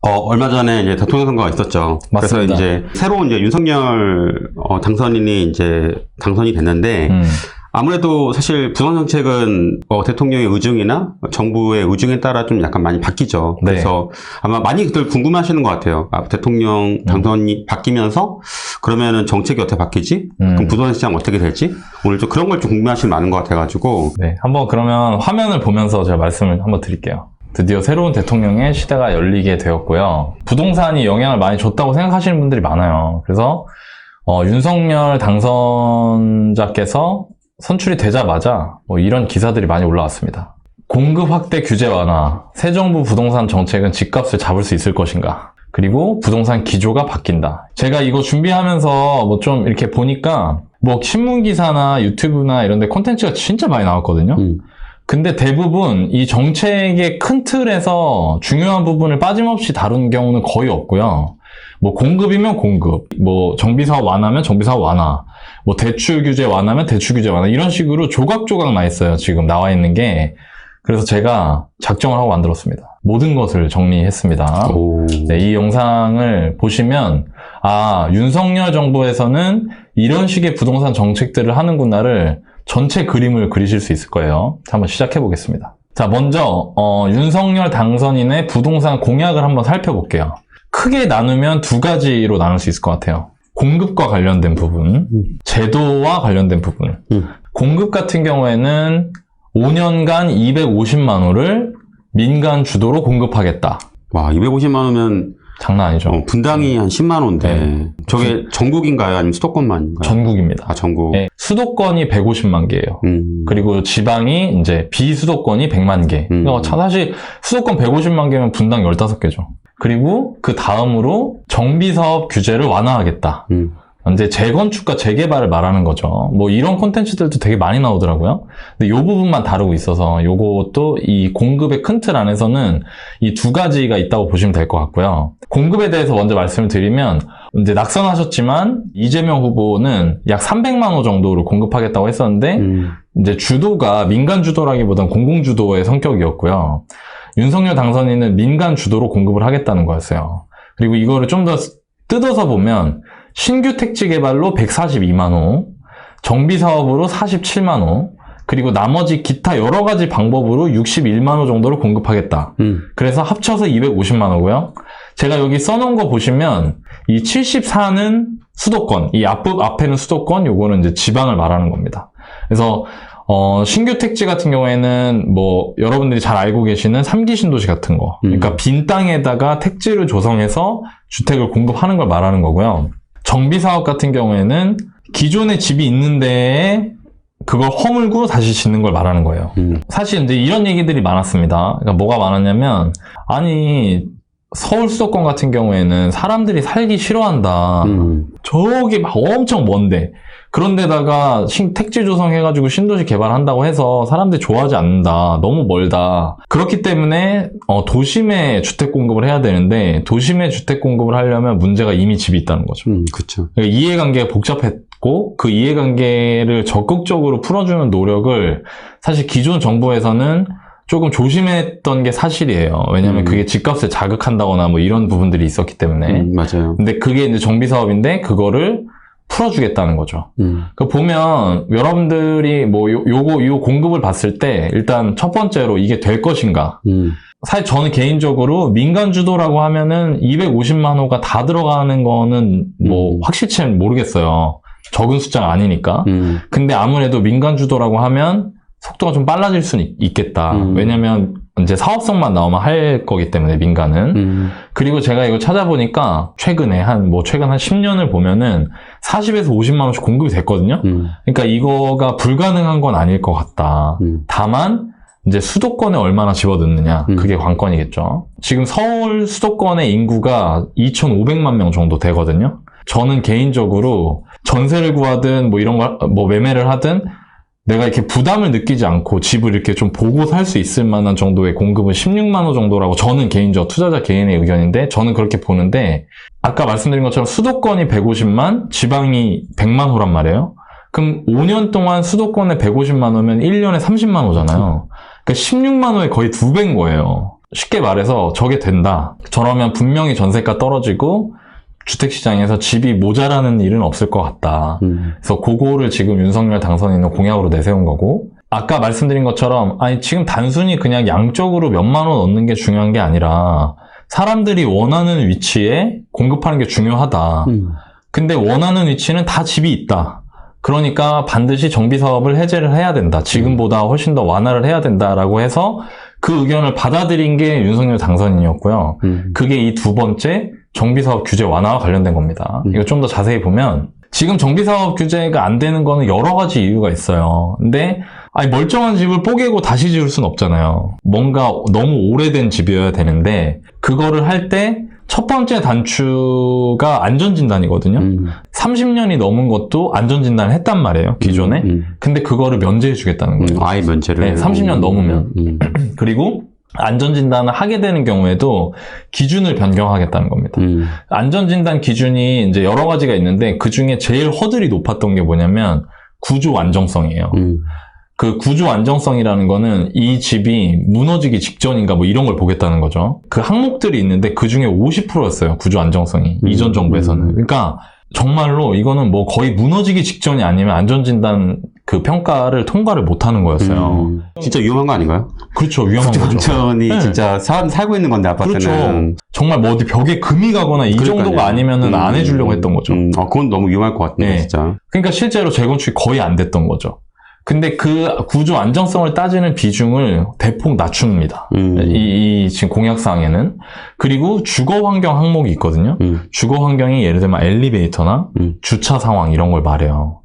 얼마 전에 이제 대통령 선거가 있었죠. 맞습니다. 그래서 이제 새로운 이제 윤석열 당선인이 이제 당선이 됐는데, 아무래도 사실 부동산 정책은 대통령의 의중이나 정부의 의중에 따라 좀 약간 많이 바뀌죠. 네. 그래서 아마 많이들 궁금해하시는 것 같아요. 대통령 당선이 바뀌면서 그러면은 정책이 어떻게 바뀌지? 그럼 부동산 시장 어떻게 될지? 오늘 좀 그런 걸 좀 궁금해하시는 많은 것 같아가지고. 네, 한번 그러면 화면을 보면서 제가 말씀을 한번 드릴게요. 드디어 새로운 대통령의 시대가 열리게 되었고요. 부동산이 영향을 많이 줬다고 생각하시는 분들이 많아요. 그래서 윤석열 당선자께서 선출이 되자마자 이런 기사들이 많이 올라왔습니다. 공급 확대 규제 완화, 새 정부 부동산 정책은 집값을 잡을 수 있을 것인가? 그리고 부동산 기조가 바뀐다. 제가 이거 준비하면서 좀 이렇게 보니까 신문 기사나 유튜브나 이런 데 콘텐츠가 진짜 많이 나왔거든요. 근데 대부분 이 정책의 큰 틀에서 중요한 부분을 빠짐없이 다룬 경우는 거의 없고요. 공급이면 공급, 정비사업 완화면 정비사업 완화, 대출 규제 완화면 대출 규제 완화, 이런 식으로 조각조각 나 있어요. 지금 나와 있는 게. 그래서 제가 작정을 하고 만들었습니다. 모든 것을 정리했습니다. 네, 이 영상을 보시면 윤석열 정부에서는 이런 식의 부동산 정책들을 하는구나를 전체 그림을 그리실 수 있을 거예요. 한번 시작해 보겠습니다. 자, 먼저 윤석열 당선인의 부동산 공약을 한번 살펴볼게요. 크게 나누면 두 가지로 나눌 수 있을 것 같아요. 공급과 관련된 부분, 제도와 관련된 부분. 공급 같은 경우에는 5년간 250만 호를 민간 주도로 공급하겠다. 와, 250만 호면 장난 아니죠. 분당이 한 10만 호인데. 네. 저게 전국인가요? 아니면 수도권만인가요? 전국입니다. 전국. 네, 수도권이 150만 개예요. 그리고 지방이 이제 비수도권이 100만 개. 그러니까 사실 수도권 150만 개면 분당 15개죠. 그리고 그 다음으로 정비사업 규제를 완화하겠다. 이제 재건축과 재개발을 말하는 거죠. 이런 콘텐츠들도 되게 많이 나오더라고요. 근데 이 부분만 다루고 있어서 요것도 이 공급의 큰 틀 안에서는 이 두 가지가 있다고 보시면 될 것 같고요. 공급에 대해서 먼저 말씀을 드리면 이제 낙선하셨지만 이재명 후보는 약 300만 호 정도를 공급하겠다고 했었는데 이제 주도가 민간 주도라기보단 공공 주도의 성격이었고요. 윤석열 당선인은 민간 주도로 공급을 하겠다는 거였어요. 그리고 이거를 좀 더 뜯어서 보면 신규 택지 개발로 142만 호, 정비 사업으로 47만 호, 그리고 나머지 기타 여러 가지 방법으로 61만 호 정도를 공급하겠다. 그래서 합쳐서 250만 호고요. 제가 여기 써놓은 거 보시면 이 74는 수도권, 이 앞에는 수도권, 요거는 이제 지방을 말하는 겁니다. 그래서 신규 택지 같은 경우에는 여러분들이 잘 알고 계시는 3기 신도시 같은 거. 그러니까 빈 땅에다가 택지를 조성해서 주택을 공급하는 걸 말하는 거고요. 정비사업 같은 경우에는 기존에 집이 있는데 그걸 허물고 다시 짓는 걸 말하는 거예요. 사실 이제 이런 얘기들이 많았습니다. 그러니까 뭐가 많았냐면, 서울 수도권 같은 경우에는 사람들이 살기 싫어한다. 저기 막 엄청 먼데. 그런데다가 택지 조성해가지고 신도시 개발한다고 해서 사람들이 좋아하지 않는다. 너무 멀다. 그렇기 때문에 도심에 주택 공급을 해야 되는데 도심에 주택 공급을 하려면 문제가 이미 집이 있다는 거죠. 그렇죠. 그러니까 이해관계가 복잡했고 그 이해관계를 적극적으로 풀어주는 노력을 사실 기존 정부에서는 조금 조심했던 게 사실이에요. 왜냐하면 그게 집값을 자극한다거나 이런 부분들이 있었기 때문에. 맞아요. 근데 그게 이제 정비사업인데 그거를 풀어주겠다는 거죠. 그 보면 여러분들이 요 공급을 봤을 때 일단 첫 번째로 이게 될 것인가. 사실 저는 개인적으로 민간 주도라고 하면은 250만 호가 다 들어가는 거는 확실치는 모르겠어요. 적은 숫자가 아니니까. 근데 아무래도 민간 주도라고 하면 속도가 좀 빨라질 수는 있겠다. 왜냐면 이제 사업성만 나오면 할 거기 때문에 민간은. 그리고 제가 이거 찾아보니까 최근 한 10년을 보면은 40에서 50만 원씩 공급이 됐거든요. 그러니까 이거가 불가능한 건 아닐 것 같다. 다만 이제 수도권에 얼마나 집어넣느냐, 그게 관건이겠죠. 지금 서울 수도권의 인구가 2,500만 명 정도 되거든요. 저는 개인적으로 전세를 구하든 이런 걸 매매를 하든 내가 이렇게 부담을 느끼지 않고 집을 이렇게 좀 보고 살 수 있을 만한 정도의 공급은 16만 호 정도라고 저는 개인적 투자자 개인의 의견인데 저는 그렇게 보는데 아까 말씀드린 것처럼 수도권이 150만, 지방이 100만 호란 말이에요. 그럼 5년 동안 수도권에 150만 호면 1년에 30만 호잖아요. 그러니까 16만 호의 거의 2배인 거예요. 쉽게 말해서 저게 된다. 저러면 분명히 전세가 떨어지고 주택시장에서 집이 모자라는 일은 없을 것 같다. 그래서 그거를 지금 윤석열 당선인은 공약으로 내세운 거고, 아까 말씀드린 것처럼 아니 지금 단순히 그냥 양적으로 몇만 원 얻는 게 중요한 게 아니라 사람들이 원하는 위치에 공급하는 게 중요하다. 근데 원하는 위치는 다 집이 있다. 그러니까 반드시 정비사업을 해제를 해야 된다. 지금보다 훨씬 더 완화를 해야 된다라고 해서 그 의견을 받아들인 게 윤석열 당선인이었고요. 그게 이 두 번째 정비사업 규제 완화와 관련된 겁니다. 이거 좀 더 자세히 보면 지금 정비사업 규제가 안 되는 거는 여러 가지 이유가 있어요. 근데 아니 멀쩡한 집을 뽀개고 다시 지을 수는 없잖아요. 뭔가 너무 오래된 집이어야 되는데 그거를 할 때 첫 번째 단추가 안전진단이거든요. 30년이 넘은 것도 안전진단을 했단 말이에요, 기존에. 근데 그거를 면제해 주겠다는 거예요. 아예 면제를. 네, 30년 넘으면. 그리고 안전진단을 하게 되는 경우에도 기준을 변경하겠다는 겁니다. 안전진단 기준이 이제 여러 가지가 있는데 그 중에 제일 허들이 높았던 게 뭐냐면 구조 안정성이에요. 그 구조 안정성이라는 거는 이 집이 무너지기 직전인가 뭐 이런 걸 보겠다는 거죠. 그 항목들이 있는데 그 중에 50%였어요. 구조 안정성이. 이전 정부에서는. 그러니까 정말로 이거는 뭐 거의 무너지기 직전이 아니면 안전진단 그 평가를 통과를 못하는 거였어요. 진짜 위험한 거 아닌가요? 그렇죠. 위험한 거죠. 안전이 네. 진짜 살고 있는 건데 아파트는. 그렇죠. 정말 뭐 어디 벽에 금이 가거나 이 그러니까요. 정도가 아니면은 안 해주려고 했던 거죠. 그건 너무 위험할 것 같네요, 네. 진짜. 그러니까 실제로 재건축이 거의 안 됐던 거죠. 근데 그 구조 안정성을 따지는 비중을 대폭 낮춥니다. 이 지금 공약사항에는. 그리고 주거 환경 항목이 있거든요. 주거 환경이 예를 들면 엘리베이터나 주차 상황 이런 걸 말해요.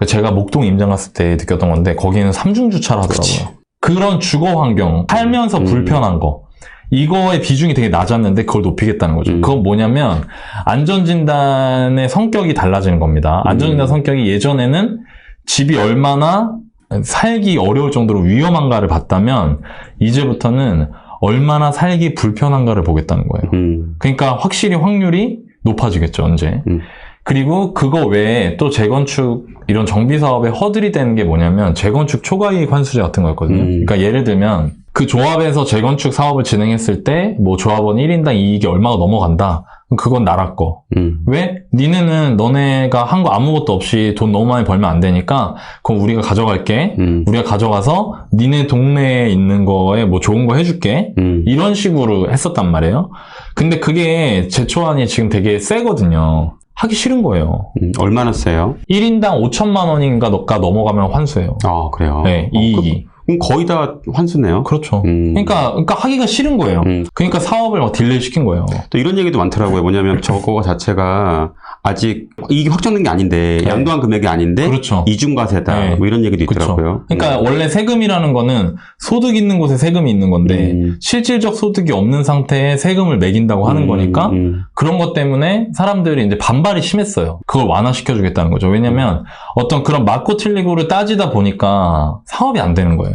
제가 목동 임장 갔을 때 느꼈던 건데 거기는 3중 주차를 하더라고요. 그치. 그런 주거 환경, 살면서 불편한 거. 이거의 비중이 되게 낮았는데 그걸 높이겠다는 거죠. 그건 뭐냐면 안전진단의 성격이 달라지는 겁니다. 안전진단 성격이 예전에는 집이 얼마나 살기 어려울 정도로 위험한가를 봤다면 이제부터는 얼마나 살기 불편한가를 보겠다는 거예요. 그러니까 확실히 확률이 높아지겠죠, 언제. 그리고 그거 외에 또 재건축 이런 정비사업에 허들이 되는 게 뭐냐면 재건축 초과이익 환수제 같은 거였거든요. 그러니까 예를 들면 그 조합에서 재건축 사업을 진행했을 때 뭐 조합원 1인당 이익이 얼마가 넘어간다. 그건 나라 거. 왜? 니네는 너네가 한 거 아무것도 없이 돈 너무 많이 벌면 안 되니까 그럼 우리가 가져갈게. 우리가 가져가서 니네 동네에 있는 거에 뭐 좋은 거 해줄게. 이런 식으로 했었단 말이에요. 근데 그게 제초안이 지금 되게 세거든요. 하기 싫은 거예요. 얼마나 세요? 1인당 5천만 원인가 넘어가면 환수해요. 아, 그래요? 네, 이익이. 그럼 거의 다 환수네요? 그렇죠. 그러니까 하기가 싫은 거예요. 그러니까 사업을 딜레이 시킨 거예요. 또 이런 얘기도 많더라고요. 뭐냐면 저거 자체가 아직 이익이 확정된 게 아닌데, 네. 양도한 금액이 아닌데, 그렇죠. 이중과세다. 네. 뭐 이런 얘기도 그렇죠. 있더라고요. 그러니까 원래 세금이라는 거는 소득 있는 곳에 세금이 있는 건데 실질적 소득이 없는 상태에 세금을 매긴다고 하는 거니까 그런 것 때문에 사람들이 이제 반발이 심했어요. 그걸 완화시켜 주겠다는 거죠. 왜냐면 어떤 그런 맞고 틀리고를 따지다 보니까 사업이 안 되는 거예요.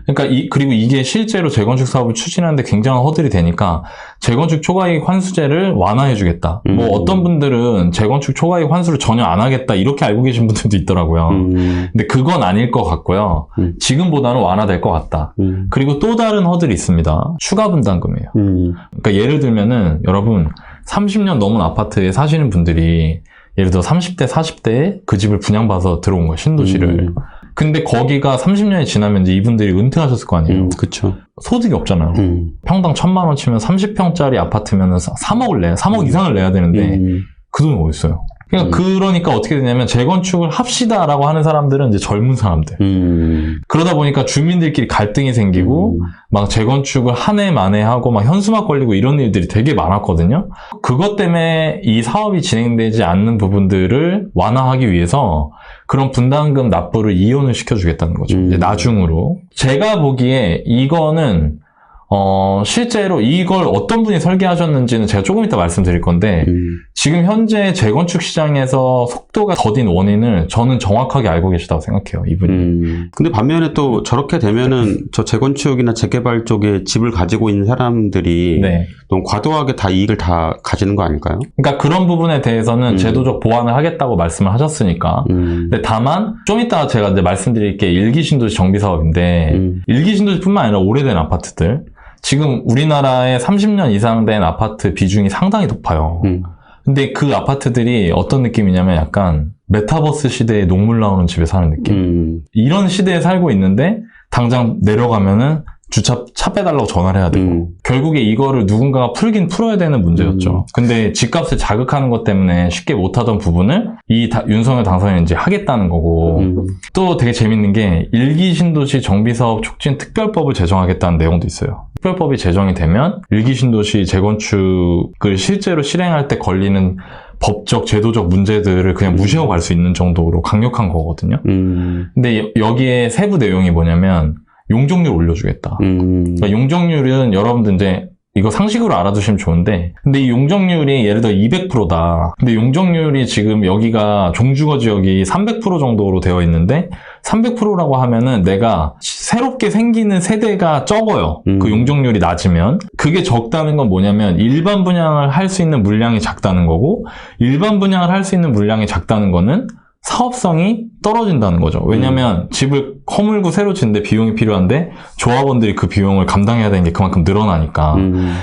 그러니까 그리고 이게 실제로 재건축 사업을 추진하는데 굉장한 허들이 되니까 재건축 초과이익 환수제를 완화해 주겠다. 뭐 어떤 분들은 재건축 초과이익 환수를 전혀 안 하겠다 이렇게 알고 계신 분들도 있더라고요. 근데 그건 아닐 것 같고요. 지금보다는 완화될 것 같다. 그리고 또 다른 허들이 있습니다. 추가 분담금이에요. 그러니까 예를 들면은 여러분 30년 넘은 아파트에 사시는 분들이 예를 들어 30대, 40대에 그 집을 분양받아서 들어온 거예요. 신도시를. 근데 거기가 30년이 지나면 이제 이분들이 은퇴하셨을 거 아니에요. 그쵸. 소득이 없잖아요. 평당 1,000만 원 치면 30평짜리 아파트면 3억을 내요. 3억 이상을 내야 되는데 그 돈이 어디 있어요? 그러니까 어떻게 되냐면 재건축을 합시다라고 하는 사람들은 이제 젊은 사람들. 그러다 보니까 주민들끼리 갈등이 생기고 막 재건축을 한 해 만에 하고 막 현수막 걸리고 이런 일들이 되게 많았거든요. 그것 때문에 이 사업이 진행되지 않는 부분들을 완화하기 위해서 그런 분담금 납부를 이혼을 시켜주겠다는 거죠. 이제 나중으로. 제가 보기에 이거는 실제로 이걸 어떤 분이 설계하셨는지는 제가 조금 이따 말씀드릴 건데 지금 현재 재건축 시장에서 속도가 더딘 원인을 저는 정확하게 알고 계시다고 생각해요, 이분이. 근데 반면에 또 저렇게 되면은 저 재건축이나 재개발 쪽에 집을 가지고 있는 사람들이 네. 너무 과도하게 다 이익을 다 가지는 거 아닐까요? 그러니까 그런 부분에 대해서는 제도적 보완을 하겠다고 말씀을 하셨으니까. 근데 다만 좀 이따 제가 이제 말씀드릴 게 일기 신도시 정비 사업인데 일기 신도시뿐만 아니라 오래된 아파트들 지금 우리나라에 30년 이상 된 아파트 비중이 상당히 높아요. 근데 그 아파트들이 어떤 느낌이냐면 약간 메타버스 시대에 녹물 나오는 집에 사는 느낌. 이런 시대에 살고 있는데 당장 내려가면은 차 빼달라고 전화를 해야 되고 결국에 이거를 누군가가 풀긴 풀어야 되는 문제였죠. 근데 집값을 자극하는 것 때문에 쉽게 못하던 부분을 윤석열 당선인이 이제 하겠다는 거고 또 되게 재밌는 게 1기 신도시 정비사업 촉진 특별법을 제정하겠다는 내용도 있어요. 특별법이 제정이 되면 1기 신도시 재건축을 실제로 실행할 때 걸리는 법적, 제도적 문제들을 그냥 무시하고 갈 수 있는 정도로 강력한 거거든요. 근데 여기에 세부 내용이 뭐냐면 용적률 올려주겠다. 그러니까 용적률은 여러분들 이제 이거 상식으로 알아두시면 좋은데 근데 이 용적률이 예를 들어 200%다. 근데 용적률이 지금 여기가 종주거 지역이 300% 정도로 되어 있는데 300%라고 하면은 내가 새롭게 생기는 세대가 적어요. 그 용적률이 낮으면. 그게 적다는 건 뭐냐면 일반 분양을 할 수 있는 물량이 작다는 거고 일반 분양을 할 수 있는 물량이 작다는 거는 사업성이 떨어진다는 거죠. 왜냐면 집을 허물고 새로 짓는데 비용이 필요한데 조합원들이 그 비용을 감당해야 되는 게 그만큼 늘어나니까.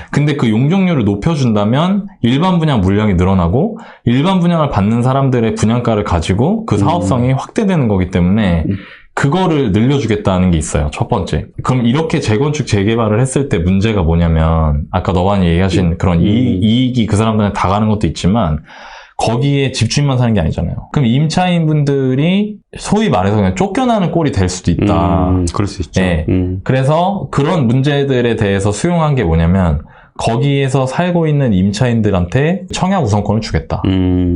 근데 그 용적률을 높여준다면 일반 분양 물량이 늘어나고 일반 분양을 받는 사람들의 분양가를 가지고 그 사업성이 확대되는 거기 때문에 그거를 늘려주겠다는 게 있어요. 첫 번째. 그럼 이렇게 재건축 재개발을 했을 때 문제가 뭐냐면 아까 너반이 얘기하신 그런 이익이 그 사람들한테 다 가는 것도 있지만 거기에 집주인만 사는 게 아니잖아요. 그럼 임차인분들이 소위 말해서 그냥 쫓겨나는 꼴이 될 수도 있다. 그럴 수 있죠. 네. 그래서 그런 문제들에 대해서 수용한 게 뭐냐면 거기에서 살고 있는 임차인들한테 청약 우선권을 주겠다.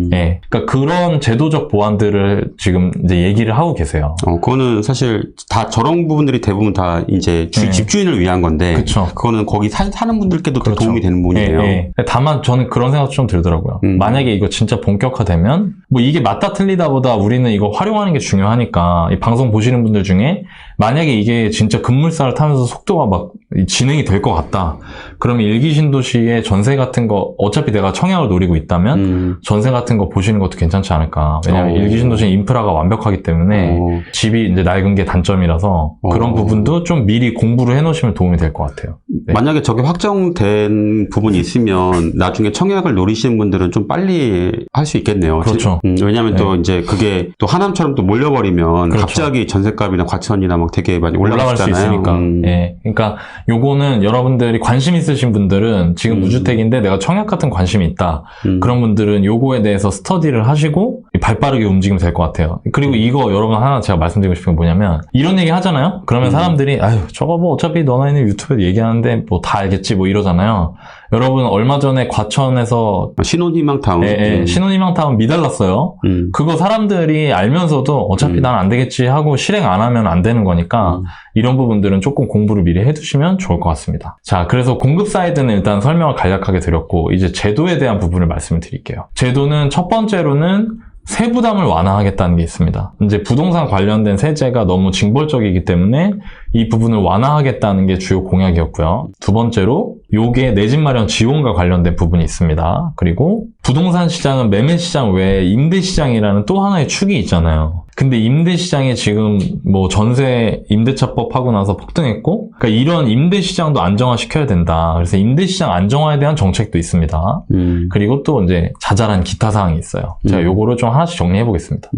네. 그러니까 그런 제도적 보완들을 지금 이제 얘기를 하고 계세요. 그거는 사실 다 저런 부분들이 대부분 다 이제 집주인을 위한 건데, 그쵸. 그거는 거기 사는 분들께도 그렇죠. 도움이 되는 부분이에요. 네. 다만 저는 그런 생각도 좀 들더라고요. 만약에 이거 진짜 본격화되면 뭐 이게 맞다 틀리다보다 우리는 이거 활용하는 게 중요하니까 이 방송 보시는 분들 중에 만약에 이게 진짜 급물살을 타면서 속도가 막 진행이 될 것 같다. 그러면 일기 신도시의 전세 같은 거 어차피 내가 청약을 노리고 있다면 전세 같은 거 보시는 것도 괜찮지 않을까. 왜냐면 일기 신도시 인프라가 완벽하기 때문에 집이 이제 낡은 게 단점이라서 그런 부분도 좀 미리 공부를 해놓으시면 도움이 될 것 같아요. 네. 만약에 저게 확정된 부분이 있으면 나중에 청약을 노리시는 분들은 좀 빨리 할 수 있겠네요. 그렇죠. 왜냐하면 또 이제 그게 또 하남처럼 또 몰려버리면 그렇죠. 갑자기 전세값이나 과천이나 막 되게 많이 올라갈 수 올라가잖아요. 있으니까. 예. 그러니까 요거는 여러분들이 관심 있으신 분들은 지금 무주택인데 내가 청약 같은 관심이 있다. 그런 분들은 요거에 대해서 스터디를 하시고 발빠르게 움직이면 될 것 같아요. 그리고 이거 여러분 하나 제가 말씀드리고 싶은 게 뭐냐면 이런 얘기 하잖아요. 그러면 사람들이 아유 저거 뭐 어차피 너나 있는 유튜브에 얘기하는데 뭐 다 알겠지 뭐 이러잖아요. 여러분 얼마 전에 과천에서 신혼희망타운 신혼희망타운 미달랐어요. 그거 사람들이 알면서도 어차피 난 안 되겠지 하고 실행 안 하면 안 되는 거니까 이런 부분들은 조금 공부를 미리 해두시면 좋을 것 같습니다. 자, 그래서 공급 사이드는 일단 설명을 간략하게 드렸고 이제 제도에 대한 부분을 말씀을 드릴게요. 제도는 첫 번째로는 세부담을 완화하겠다는 게 있습니다. 이제 부동산 관련된 세제가 너무 징벌적이기 때문에 이 부분을 완화하겠다는 게 주요 공약이었고요. 두 번째로 요게 내 집 마련 지원과 관련된 부분이 있습니다. 그리고 부동산 시장은 매매 시장 외에 임대 시장이라는 또 하나의 축이 있잖아요. 근데 임대 시장이 지금 뭐 전세 임대차법 하고 나서 폭등했고, 그러니까 이런 임대 시장도 안정화시켜야 된다. 그래서 임대 시장 안정화에 대한 정책도 있습니다. 그리고 또 이제 자잘한 기타 사항이 있어요. 제가 요거를 좀 하나씩 정리해 보겠습니다.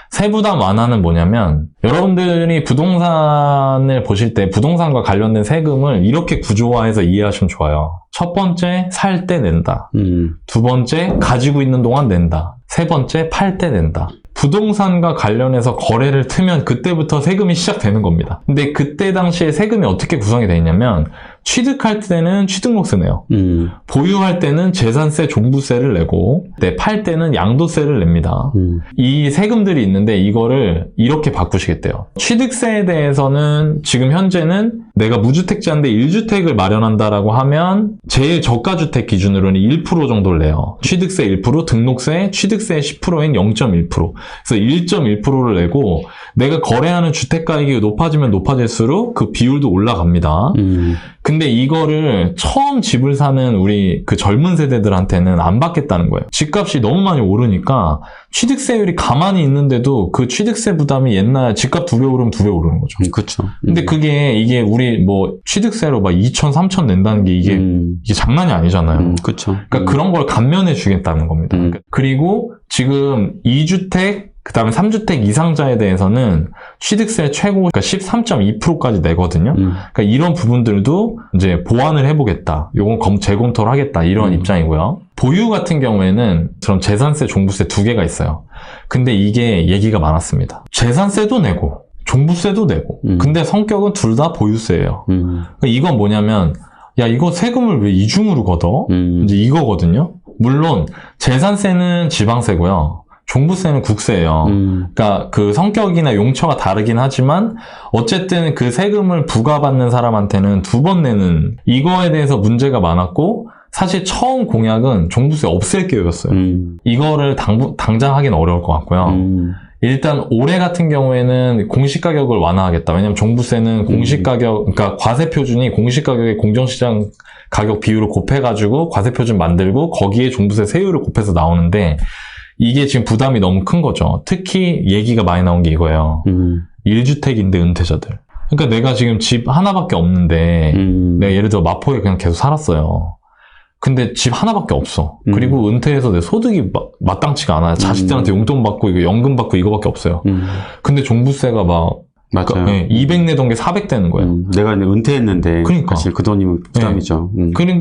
세부담 완화는 뭐냐면 여러분들이 부동산을 보실 때 부동산과 관련된 세금을 이렇게 구조화해서 이해하시면 좋아요. 첫 번째, 살 때 낸다. 두 번째, 가지고 있는 동안 낸다. 세 번째, 팔 때 낸다. 부동산과 관련해서 거래를 트면 그때부터 세금이 시작되는 겁니다. 근데 그때 당시에 세금이 어떻게 구성이 되어 있냐면 취득할 때는 취득록세 내요. 보유할 때는 재산세, 종부세를 내고 팔 때는 양도세를 냅니다. 이 세금들이 있는데 이거를 이렇게 바꾸시겠대요. 취득세에 대해서는 지금 현재는 내가 무주택자인데 1주택을 마련한다라고 하면 제일 저가주택 기준으로는 1% 정도를 내요. 취득세 1%, 등록세, 취득세의 10%인 0.1%. 그래서 1.1%를 내고 내가 거래하는 주택가액이 높아지면 높아질수록 그 비율도 올라갑니다. 근데 이거를 처음 집을 사는 우리 그 젊은 세대들한테는 안 받겠다는 거예요. 집값이 너무 많이 오르니까 취득세율이 가만히 있는데도 그 취득세 부담이 옛날 집값 2배 오르면 2배 오르는 거죠. 그렇죠. 근데 이게 우리 뭐 취득세로 막 2천, 3천 낸다는 게 이게 장난이 아니잖아요. 그렇죠. 그러니까 그런 걸 감면해 주겠다는 겁니다. 그리고 지금 2주택 그다음에 3주택 이상자에 대해서는 취득세 최고 그러니까 13.2%까지 내거든요. 그러니까 이런 부분들도 이제 보완을 해보겠다. 요건 재검토를 하겠다. 이런 입장이고요. 보유 같은 경우에는 그럼 재산세, 종부세 두 개가 있어요. 근데 이게 얘기가 많았습니다. 재산세도 내고 종부세도 내고 근데 성격은 둘 다 보유세예요. 그러니까 이건 뭐냐면 야 이거 세금을 왜 이중으로 걷어? 이제 이거거든요. 물론 재산세는 지방세고요. 종부세는 국세예요. 그러니까 그 성격이나 용처가 다르긴 하지만 어쨌든 그 세금을 부과받는 사람한테는 2번 내는 이거에 대해서 문제가 많았고 사실 처음 공약은 종부세 없앨 계획이었어요. 이거를 당장 하기는 어려울 것 같고요. 일단 올해 같은 경우에는 공시가격을 완화하겠다. 왜냐면 종부세는 공시가격, 그러니까 과세표준이 공시가격의 공정시장 가격 비율을 곱해가지고 과세표준 만들고 거기에 종부세 세율을 곱해서 나오는데 이게 지금 부담이 너무 큰 거죠. 특히 얘기가 많이 나온 게 이거예요. 1주택인데 은퇴자들. 그러니까 내가 지금 집 하나밖에 없는데 내가 예를 들어 마포에 그냥 계속 살았어요. 근데 집 하나밖에 없어. 그리고 은퇴해서 내 소득이 마땅치가 않아요. 자식들한테 용돈 받고 이거 연금 받고 이거밖에 없어요. 근데 종부세가 막 맞아요. 그러니까, 네, 200 내던 게 400 되는 거예요. 내가 이제 은퇴했는데 그러니까. 사실 그 돈이 부담이죠.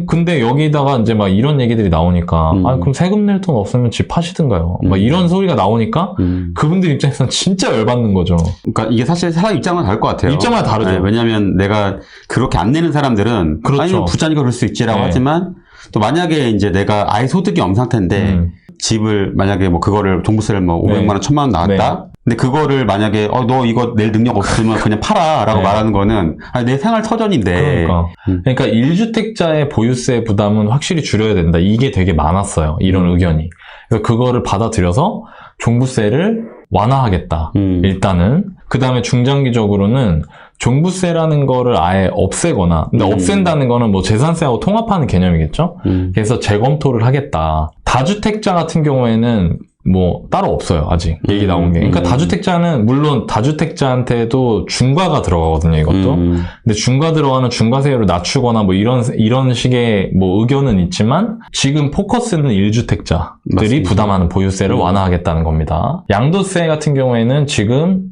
근데 여기다가 이제 막 이런 얘기들이 나오니까 아 그럼 세금 낼 돈 없으면 집 파시든가요. 막 이런 소리가 나오니까 그분들 입장에서는 진짜 열받는 거죠. 그러니까 이게 사실 사람 입장은 다를 것 같아요. 입장마다 다르죠. 네, 왜냐하면 내가 그렇게 안 내는 사람들은 그렇죠. 아니 부자니까 그럴 수 있지라고 네. 하지만 또 만약에 이제 내가 아예 소득이 없는 상태인데 집을 만약에 뭐 그거를 종부세를 뭐 500만 원, 1000만 원 나왔다. 네. 근데 그거를 만약에 너 이거 낼 능력 없으면 그냥 팔아라고 네. 말하는 거는 아니, 내 생활 터전인데. 그러니까 1주택자의 보유세 부담은 확실히 줄여야 된다. 이게 되게 많았어요. 이런 의견이. 그래서 그거를 받아들여서 종부세를 완화하겠다. 일단은. 그 다음에 중장기적으로는 종부세라는 거를 아예 없애거나, 근데 없앤다는 거는 뭐 재산세하고 통합하는 개념이겠죠? 그래서 재검토를 하겠다. 다주택자 같은 경우에는 뭐 따로 없어요. 아직 얘기 나온 게. 그러니까 다주택자는 물론 다주택자한테도 중과가 들어가거든요. 이것도. 근데 중과 들어가는 중과세율을 낮추거나 뭐 이런 식의 뭐 의견은 있지만 지금 포커스는 1주택자들이 맞습니다. 부담하는 보유세를 완화하겠다는 겁니다. 양도세 같은 경우에는 지금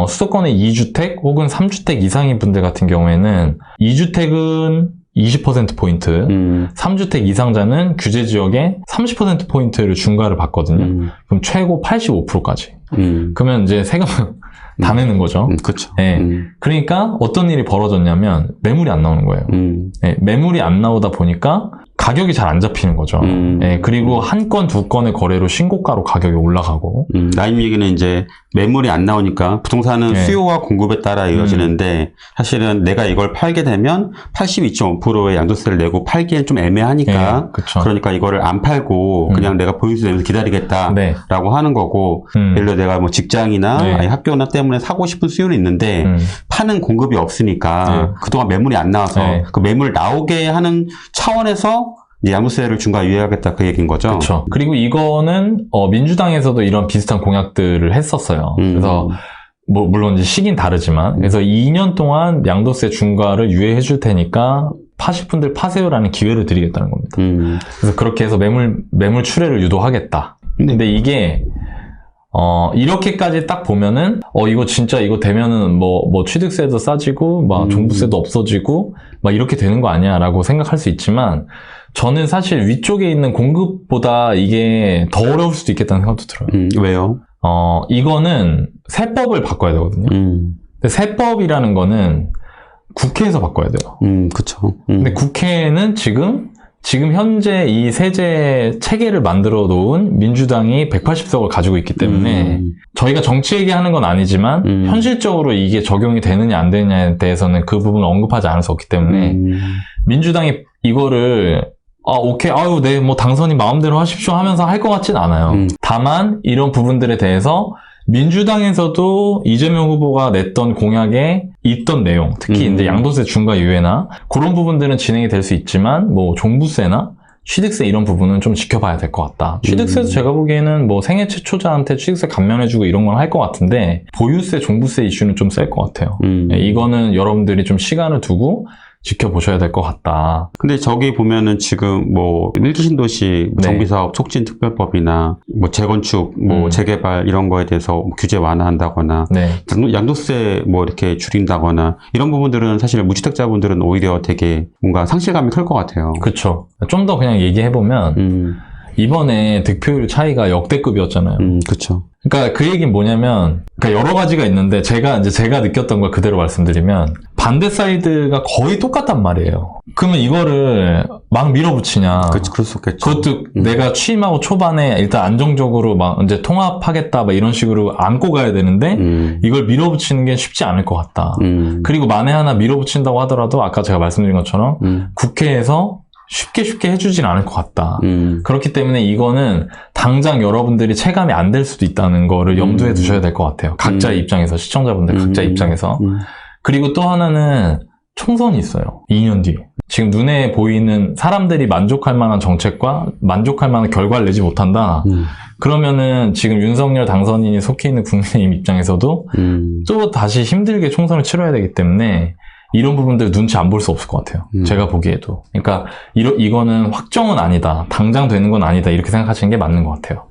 수도권의 2주택 혹은 3주택 이상인 분들 같은 경우에는 2주택은 20%포인트, 3주택 이상자는 규제 지역에 30%포인트를 중과를 받거든요. 그럼 최고 85%까지. 그러면 이제 세금은 다 내는 거죠. 그렇죠. 네. 그러니까 어떤 일이 벌어졌냐면 매물이 안 나오는 거예요. 네. 매물이 안 나오다 보니까 가격이 잘 안 잡히는 거죠. 네. 그리고 한 건, 두 건의 거래로 신고가로 가격이 올라가고. 나임 얘기는 이제 매물이 안 나오니까 부동산은 네. 수요와 공급에 따라 이루어지는데 사실은 내가 이걸 팔게 되면 82.5%의 양도세를 내고 팔기엔 좀 애매하니까 네. 그쵸. 그러니까 이거를 안 팔고 그냥 내가 보유세 내면서 기다리겠다라고 네. 하는 거고 예를 들어 내가 뭐 직장이나 네. 아니 학교나 때문에 사고 싶은 수요는 있는데 파는 공급이 없으니까 네. 그동안 매물이 안 나와서 네. 그 매물 나오게 하는 차원에서 이제 양도세를 중과에 유예하겠다 그 얘기인 거죠. 그렇죠. 그리고 이거는 민주당에서도 이런 비슷한 공약들을 했었어요. 그래서 뭐 물론 이제 시긴 다르지만 그래서 2년 동안 양도세 중과를 유예해 줄 테니까 파실 분들 파세요라는 기회를 드리겠다는 겁니다. 그래서 그렇게 해서 매물 출회를 유도하겠다. 근데 이게 이렇게까지 딱 보면은, 이거 진짜 이거 되면은 뭐 취득세도 싸지고, 막 종부세도 없어지고, 막 이렇게 되는 거 아니야 라고 생각할 수 있지만, 저는 사실 위쪽에 있는 공급보다 이게 더 어려울 수도 있겠다는 생각도 들어요. 왜요? 이거는 세법을 바꿔야 되거든요. 근데 세법이라는 거는 국회에서 바꿔야 돼요. 그쵸. 근데 국회에는 지금 현재 이 세제 체계를 만들어 놓은 민주당이 180석을 가지고 있기 때문에 저희가 정치 얘기하는 건 아니지만 현실적으로 이게 적용이 되느냐 안 되느냐에 대해서는 그 부분을 언급하지 않을 수 없기 때문에 민주당이 이거를 오케이, 네, 뭐 당선인 마음대로 하십시오 하면서 할 것 같진 않아요. 다만 이런 부분들에 대해서 민주당에서도 이재명 후보가 냈던 공약에 있던 내용, 특히 이제 양도세 중과 유예나 그런 부분들은 진행이 될 수 있지만 뭐 종부세나 취득세 이런 부분은 좀 지켜봐야 될 것 같다. 취득세도 제가 보기에는 뭐 생애 최초자한테 취득세 감면해주고 이런 건 할 것 같은데 보유세, 종부세 이슈는 좀 셀 것 같아요. 이거는 여러분들이 좀 시간을 두고 지켜보셔야 될 것 같다. 근데 저기 보면은 지금 뭐 1기 신도시 네. 정비사업 촉진 특별법이나 뭐 재건축, 뭐 재개발 이런 거에 대해서 뭐 규제 완화한다거나 네. 양도세 뭐 이렇게 줄인다거나 이런 부분들은 사실 무주택자분들은 오히려 되게 뭔가 상실감이 클 것 같아요. 그렇죠. 좀 더 그냥 얘기해보면 이번에 득표율 차이가 역대급이었잖아요. 그렇죠. 그러니까 그 얘기는 뭐냐면, 그러니까 여러 가지가 있는데 제가 느꼈던 걸 그대로 말씀드리면 반대 사이드가 거의 똑같단 말이에요. 그러면 이거를 막 밀어붙이냐? 그럴 수 있겠죠. 그것도 내가 취임하고 초반에 일단 안정적으로 막 이제 통합하겠다 막 이런 식으로 안고 가야 되는데 이걸 밀어붙이는 게 쉽지 않을 것 같다. 그리고 만에 하나 밀어붙인다고 하더라도 아까 제가 말씀드린 것처럼 국회에서 쉽게 해주진 않을 것 같다. 그렇기 때문에 이거는 당장 여러분들이 체감이 안 될 수도 있다는 거를 염두에 두셔야 될 것 같아요. 각자의 입장에서, 시청자분들 각자 입장에서. 그리고 또 하나는 총선이 있어요. 2년 뒤에. 지금 눈에 보이는 사람들이 만족할 만한 정책과 만족할 만한 결과를 내지 못한다. 그러면은 지금 윤석열 당선인이 속해 있는 국민의힘 입장에서도 또 다시 힘들게 총선을 치러야 되기 때문에 이런 부분들 눈치 안 볼 수 없을 것 같아요. 제가 보기에도. 그러니까 이거는 확정은 아니다. 당장 되는 건 아니다. 이렇게 생각하시는 게 맞는 것 같아요.